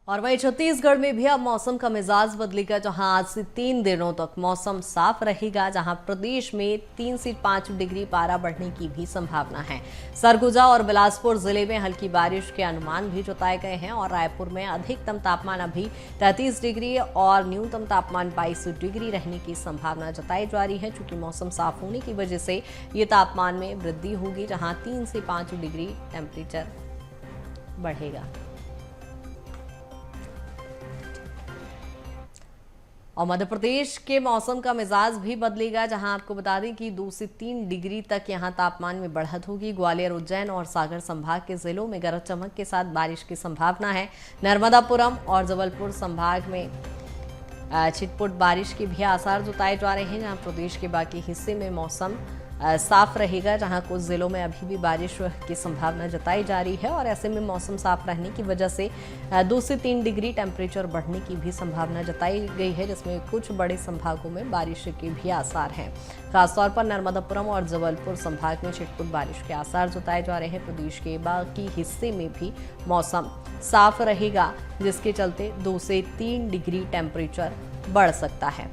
और वहीं छत्तीसगढ़ में भी अब मौसम का मिजाज बदलेगा, जहां आज से 3 दिनों तक मौसम साफ रहेगा, जहां प्रदेश में 3 से 5 डिग्री पारा बढ़ने की भी संभावना है। सरगुजा और बिलासपुर जिले में हल्की बारिश के अनुमान भी जताए गए हैं और रायपुर में अधिकतम तापमान अभी 33 डिग्री और न्यूनतम तापमान 22 डिग्री रहने की संभावना जताई जा रही है। चूंकि मौसम साफ होने की वजह से ये तापमान में वृद्धि होगी, जहां 3 से 5 डिग्री टेम्परेचर बढ़ेगा। और मध्य प्रदेश के मौसम का मिजाज भी बदलेगा, जहां आपको बता दें कि 2 से 3 डिग्री तक यहां तापमान में बढ़त होगी। ग्वालियर, उज्जैन और सागर संभाग के जिलों में गरज चमक के साथ बारिश की संभावना है। नर्मदापुरम और जबलपुर संभाग में छिटपुट बारिश के भी आसार जताए जा रहे हैं, जहां प्रदेश के बाकी हिस्से में मौसम साफ रहेगा, जहां कुछ जिलों में अभी भी बारिश की संभावना जताई जा रही है। और ऐसे में मौसम साफ रहने की वजह से 2 से 3 डिग्री टेम्परेचर बढ़ने की भी संभावना जताई गई है, जिसमें कुछ बड़े संभागों में बारिश के भी आसार हैं। खासतौर पर नर्मदापुरम और जबलपुर संभाग में छिटपुट बारिश के आसार जताए जा रहे हैं। प्रदेश के बाकी हिस्से में भी मौसम साफ रहेगा, जिसके चलते 2 से 3 डिग्री टेम्परेचर बढ़ सकता है।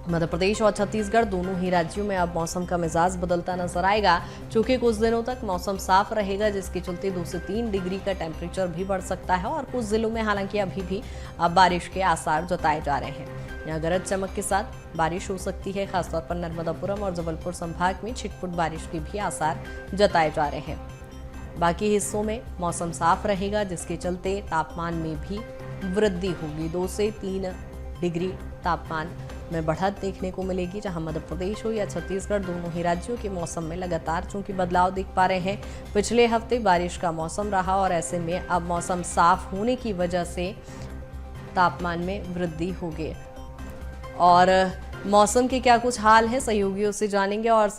मध्य प्रदेश और छत्तीसगढ़ दोनों ही राज्यों में अब मौसम का मिजाज बदलता नजर आएगा। चूंकि कुछ दिनों तक मौसम साफ रहेगा, जिसके चलते 2 से 3 डिग्री का टेम्परेचर भी बढ़ सकता है। और कुछ जिलों में हालांकि अभी भी बारिश के आसार जताए जा रहे हैं। यहाँ गरज चमक के साथ बारिश हो सकती है। खासतौर पर नर्मदापुरम और जबलपुर संभाग में छिटपुट बारिश के भी आसार जताए जा रहे हैं। बाकी हिस्सों में मौसम साफ रहेगा, जिसके चलते तापमान में भी वृद्धि होगी। 2 से 3 डिग्री तापमान में बढ़त देखने को मिलेगी, जहां मध्य प्रदेश हो या छत्तीसगढ़ दोनों ही राज्यों के मौसम में लगातार चूंकि बदलाव देख पा रहे हैं। पिछले हफ्ते बारिश का मौसम रहा और ऐसे में अब मौसम साफ होने की वजह से तापमान में वृद्धि होगी। और मौसम के क्या कुछ हाल है सहयोगियों से जानेंगे। और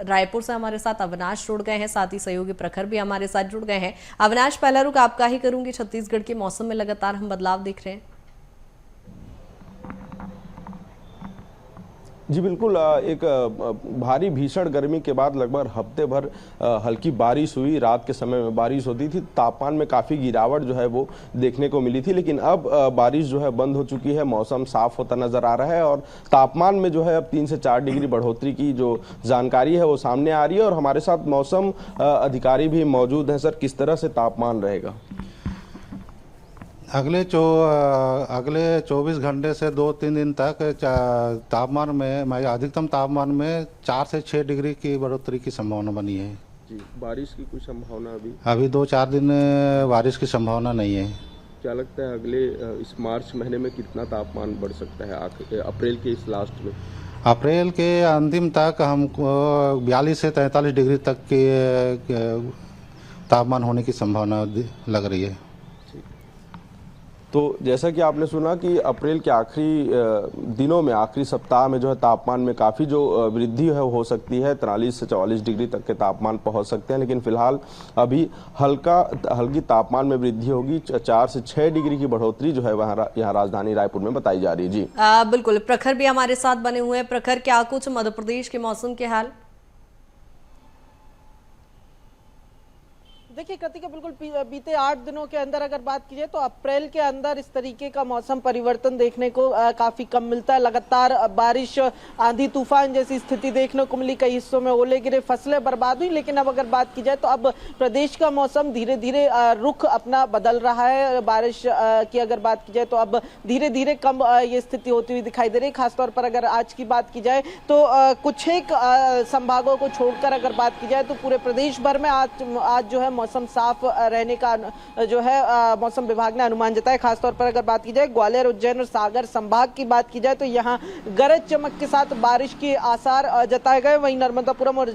रायपुर से हमारे साथ अविनाश जुड़ गए हैं, साथ ही सहयोगी प्रखर भी हमारे साथ जुड़ गए हैं। अविनाश, पहला रुख आपका ही करूंगी। छत्तीसगढ़ के मौसम में लगातार हम बदलाव देख रहे हैं। जी बिल्कुल, एक भारी भीषण गर्मी के बाद लगभग हफ्ते भर हल्की बारिश हुई। रात के समय में बारिश होती थी, तापमान में काफ़ी गिरावट जो है वो देखने को मिली थी, लेकिन अब बारिश जो है बंद हो चुकी है। मौसम साफ होता नज़र आ रहा है और तापमान में जो है अब 3 से 4 डिग्री बढ़ोतरी की जो जानकारी है वो सामने आ रही है। और हमारे साथ मौसम अधिकारी भी मौजूद हैं। सर, किस तरह से तापमान रहेगा? अगले 24 घंटे से 2-3 दिन तक तापमान में अधिकतम तापमान में 4 से 6 डिग्री की बढ़ोतरी की संभावना बनी है। जी, बारिश की कुछ संभावना अभी 2-4 दिन बारिश की संभावना नहीं है। क्या लगता है अगले इस मार्च महीने में कितना तापमान बढ़ सकता है? अप्रैल के इस लास्ट में, अप्रैल के अंतिम तक हमको 42 से 43 डिग्री तक के तापमान होने की संभावना लग रही है। तो जैसा कि आपने सुना कि अप्रैल के आखिरी दिनों में, आखिरी सप्ताह में जो है तापमान में काफ़ी जो वृद्धि है हो सकती है। 43 से 44 डिग्री तक के तापमान पहुंच सकते हैं, लेकिन फिलहाल अभी हल्की तापमान में वृद्धि होगी। 4 से 6 डिग्री की बढ़ोतरी जो है वहाँ यहाँ राजधानी रायपुर में बताई जा रही है। जी बिल्कुल, प्रखर भी हमारे साथ बने हुए हैं। प्रखर, क्या कुछ मध्य प्रदेश के मौसम के हाल? देखिए कृतिका, बिल्कुल बीते 8 दिनों के अंदर अगर बात की जाए तो अप्रैल के अंदर इस तरीके का मौसम परिवर्तन देखने को काफी कम मिलता है। लगातार बारिश, आंधी तूफान जैसी स्थिति देखने को मिली। कई हिस्सों में ओले गिरे, फसलें बर्बाद हुई। लेकिन अब अगर बात की जाए तो अब प्रदेश का मौसम धीरे धीरे रुख अपना बदल रहा है। बारिश की अगर बात की जाए तो अब धीरे धीरे कम ये स्थिति होती हुई दिखाई दे रही है। खासतौर पर अगर आज की बात की जाए तो कुछ एक संभागों को छोड़कर अगर बात की जाए तो पूरे प्रदेश भर में आज जो है मौसम साफ रहने का जो है मौसम विभाग ने अनुमान जताया। खासतौर पर अगर बात की जाए ग्वालियर, उज्जैन और सागर संभाग की बात की जाए तो यहाँ गरज चमक के साथ बारिश के आसार जताए गए। वहीं नर्मदापुरम और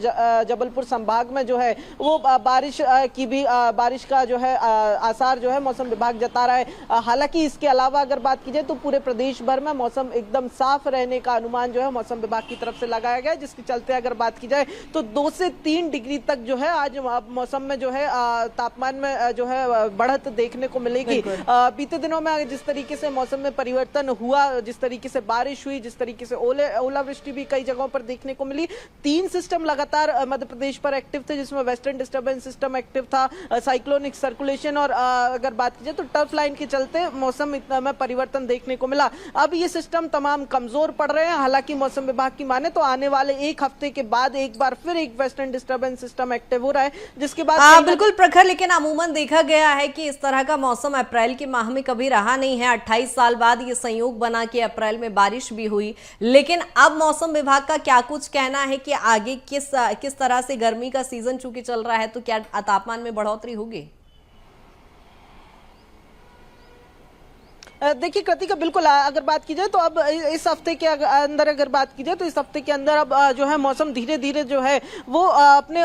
जबलपुर संभाग में जो है वो बारिश का जो है आसार जो है मौसम विभाग जता रहा है। हालांकि इसके अलावा अगर बात की जाए तो पूरे प्रदेश भर में मौसम एकदम साफ रहने का अनुमान जो है मौसम विभाग की तरफ से लगाया गया है, जिसके चलते अगर बात की जाए तो 2 से 3 डिग्री तक जो है आज मौसम में जो है तापमान में जो है बढ़त देखने को मिलेगी। बीते दिनों में जिस तरीके से मौसम में परिवर्तन हुआ, जिस तरीके से बारिश हुई, जिस तरीके से ओलावृष्टि भी कई जगहों पर देखने को मिली, 3 सिस्टम लगातार मध्य प्रदेश पर एक्टिव थे, जिसमें वेस्टर्न डिस्टर्बेंस सिस्टम एक्टिव था, साइक्लोनिक सर्कुलेशन, और अगर बात की जाए तो टर्फ लाइन के चलते मौसम में परिवर्तन देखने को मिला। अब ये सिस्टम तमाम कमजोर पड़ रहे हैं। हालांकि मौसम विभाग की माने तो आने वाले एक हफ्ते के बाद एक बार फिर एक वेस्टर्न डिस्टर्बेंस सिस्टम एक्टिव हो रहा है, जिसके बाद बिल्कुल प्रखर, लेकिन अमूमन देखा गया है कि इस तरह का मौसम अप्रैल के माह में कभी रहा नहीं है। 28 साल बाद ये संयोग बना कि अप्रैल में बारिश भी हुई, लेकिन अब मौसम विभाग का क्या कुछ कहना है कि आगे किस तरह से गर्मी का सीजन चूंकि चल रहा है तो क्या तापमान में बढ़ोतरी होगी? देखिए कृतिका, बिल्कुल अगर बात की जाए तो अब इस हफ्ते के अंदर अगर बात की जाए तो इस हफ्ते के अंदर अब जो है मौसम धीरे धीरे जो है वो अपने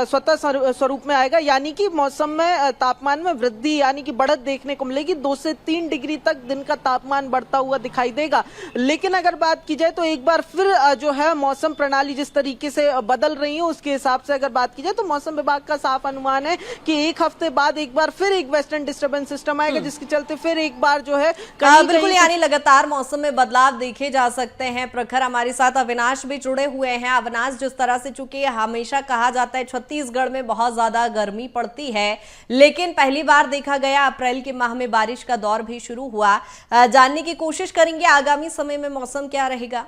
स्वतः स्वरूप में आएगा, यानी कि मौसम में तापमान में वृद्धि यानी कि बढ़त देखने को मिलेगी। 2 से 3 डिग्री तक दिन का तापमान बढ़ता हुआ दिखाई देगा। लेकिन अगर बात की जाए तो एक बार फिर जो है मौसम प्रणाली जिस तरीके से बदल रही है उसके हिसाब से अगर बात की जाए तो मौसम विभाग का साफ अनुमान है कि एक हफ्ते बाद एक बार फिर एक वेस्टर्न डिस्टर्बेंस सिस्टम आएगा, जिसके चलते फिर एक बार जो है बिल्कुल, यानी लगातार मौसम में बदलाव देखे जा सकते हैं। प्रखर, हमारे साथ अविनाश भी जुड़े हुए हैं। अविनाश, जिस तरह से चूंकि हमेशा कहा जाता है छत्तीसगढ़ में बहुत ज्यादा गर्मी पड़ती है, लेकिन पहली बार देखा गया अप्रैल के माह में बारिश का दौर भी शुरू हुआ। जानने की कोशिश करेंगे आगामी समय में मौसम क्या रहेगा।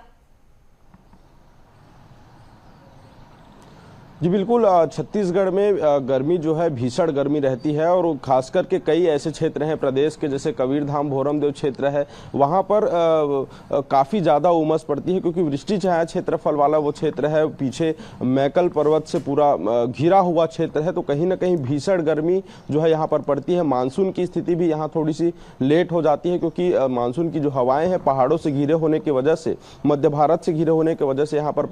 जी बिल्कुल, छत्तीसगढ़ में गर्मी जो है भीषण गर्मी रहती है, और खास करके कई ऐसे क्षेत्र हैं प्रदेश के, जैसे कबीरधाम भोरमदेव क्षेत्र है, वहाँ पर काफ़ी ज़्यादा उमस पड़ती है, क्योंकि वृष्टि छाया क्षेत्रफल वाला वो क्षेत्र है। पीछे मैकल पर्वत से पूरा घिरा हुआ क्षेत्र है, तो कहीं ना कहीं भीषण गर्मी जो है यहाँ पर पड़ती है। मानसून की स्थिति भी यहाँ थोड़ी सी लेट हो जाती है, क्योंकि मानसून की जो हवाएँ हैं पहाड़ों से घिरे होने की वजह से, मध्य भारत से घिरे होने की वजह से यहाँ पर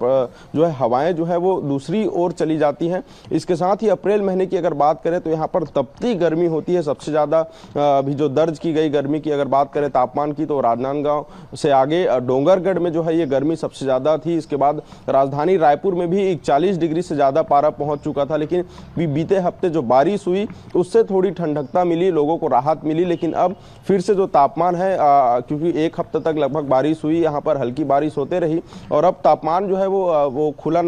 जो है हवाएँ जो है वो दूसरी ओर चली जाती हैं। इसके साथ ही अप्रैल महीने की अगर बात करें तो यहाँ पर तपती गर्मी होती है। सबसे ज़्यादा अभी जो दर्ज की गई गर्मी की अगर बात करें तापमान की, तो राजनांदगांव से आगे डोंगरगढ़ में जो है ये गर्मी सबसे ज़्यादा थी। इसके बाद राजधानी रायपुर में भी 41 डिग्री से ज़्यादा पारा पहुँच चुका था। लेकिन बीते हफ्ते जो बारिश हुई उससे थोड़ी ठंडकता मिली, लोगों को राहत मिली। लेकिन अब फिर से जो तापमान है, क्योंकि एक हफ्ते तक लगभग बारिश हुई, यहाँ पर हल्की बारिश होते रही, और अब तापमान जो है वो खुला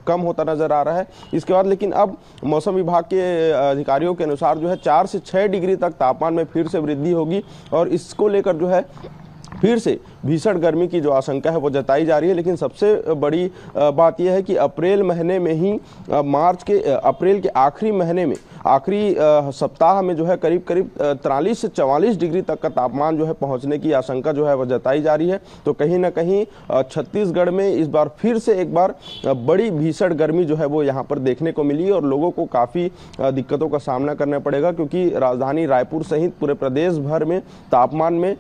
कम होता नजर आ रहा है। इसके बाद लेकिन अब मौसम विभाग के अधिकारियों के अनुसार जो है 4 से 6 डिग्री तक तापमान में फिर से वृद्धि होगी, और इसको लेकर जो है फिर से भीषण गर्मी की जो आशंका है वो जताई जा रही है। लेकिन सबसे बड़ी बात यह है कि अप्रैल महीने में ही अप्रैल के आखिरी महीने में आखिरी सप्ताह में जो है करीब 43 से 44 डिग्री तक का तापमान जो है पहुंचने की आशंका जो है वो जताई जा रही है। तो कहीं ना कहीं छत्तीसगढ़ में इस बार फिर से एक बार बड़ी भीषण गर्मी जो है वो यहाँ पर देखने को मिली, और लोगों को काफ़ी दिक्कतों का सामना करना पड़ेगा, क्योंकि राजधानी रायपुर सहित पूरे प्रदेश भर में तापमान में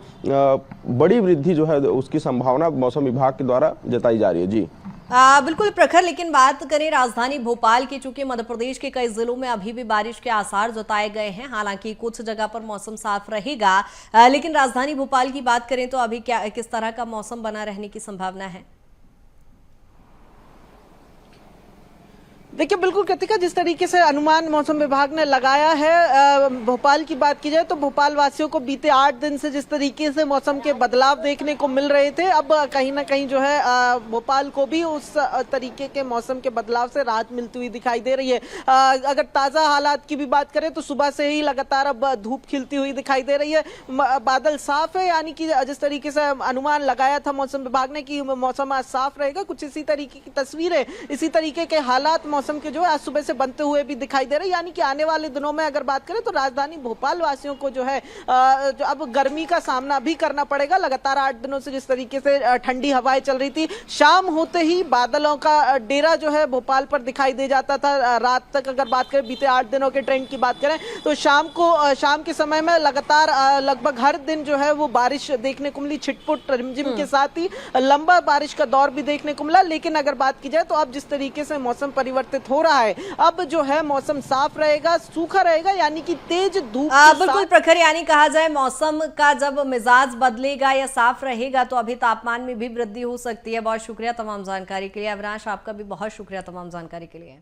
बड़ी वृद्धि जो है उसकी संभावना मौसम विभाग के द्वारा जताई जा रही है। जी बिल्कुल प्रखर, लेकिन बात करें राजधानी भोपाल की, चूंकि मध्य प्रदेश के कई जिलों में अभी भी बारिश के आसार जताए गए हैं। हालांकि कुछ जगह पर मौसम साफ रहेगा, लेकिन राजधानी भोपाल की बात करें तो अभी किस तरह का मौसम बना रहने की संभावना है। देखिए बिल्कुल कृतिका, जिस तरीके से अनुमान मौसम विभाग ने लगाया है, भोपाल की बात की जाए तो भोपाल वासियों को बीते 8 दिन से जिस तरीके से मौसम के बदलाव देखने को मिल रहे थे, अब कहीं ना कहीं जो है भोपाल को भी उस तरीके के मौसम के बदलाव से राहत मिलती हुई दिखाई दे रही है। अगर ताज़ा हालात की भी बात करें तो सुबह से ही लगातार अब धूप खिलती हुई दिखाई दे रही है, बादल साफ है, यानी कि जिस तरीके से अनुमान लगाया था मौसम विभाग ने कि मौसम आज साफ रहेगा, कुछ इसी तरीके की तस्वीरें, इसी तरीके के हालात मौसम के जो है आज सुबह से बनते हुए भी दिखाई दे रहे हैं। यानी कि आने वाले दिनों में अगर बात करें तो राजधानी भोपाल वासियों को जो है जो अब गर्मी का सामना भी करना पड़ेगा। लगातार 8 दिनों से जिस तरीके से ठंडी हवाएं चल रही थी, शाम होते ही बादलों का डेरा जो है भोपाल पर दिखाई दे जाता था। रात तक अगर बात करें बीते 8 दिनों के ट्रेंड की बात करें तो शाम के समय में लगातार लगभग हर दिन जो है वो बारिश देखने को मिली, छिटपुट रिमझिम के साथ ही लंबा बारिश का दौर भी देखने को मिला। लेकिन अगर बात की जाए तो अब जिस तरीके से मौसम परिवर्तित हो रहा है, अब जो है मौसम साफ रहेगा, सूखा रहेगा, यानी कि तेज धूप। बिल्कुल प्रखर, यानी कहा जाए मौसम का जब मिजाज बदलेगा या साफ रहेगा तो अभी तापमान में भी वृद्धि हो सकती है। बहुत शुक्रिया तमाम जानकारी के लिए अविनाश, आपका भी बहुत शुक्रिया तमाम जानकारी के लिए।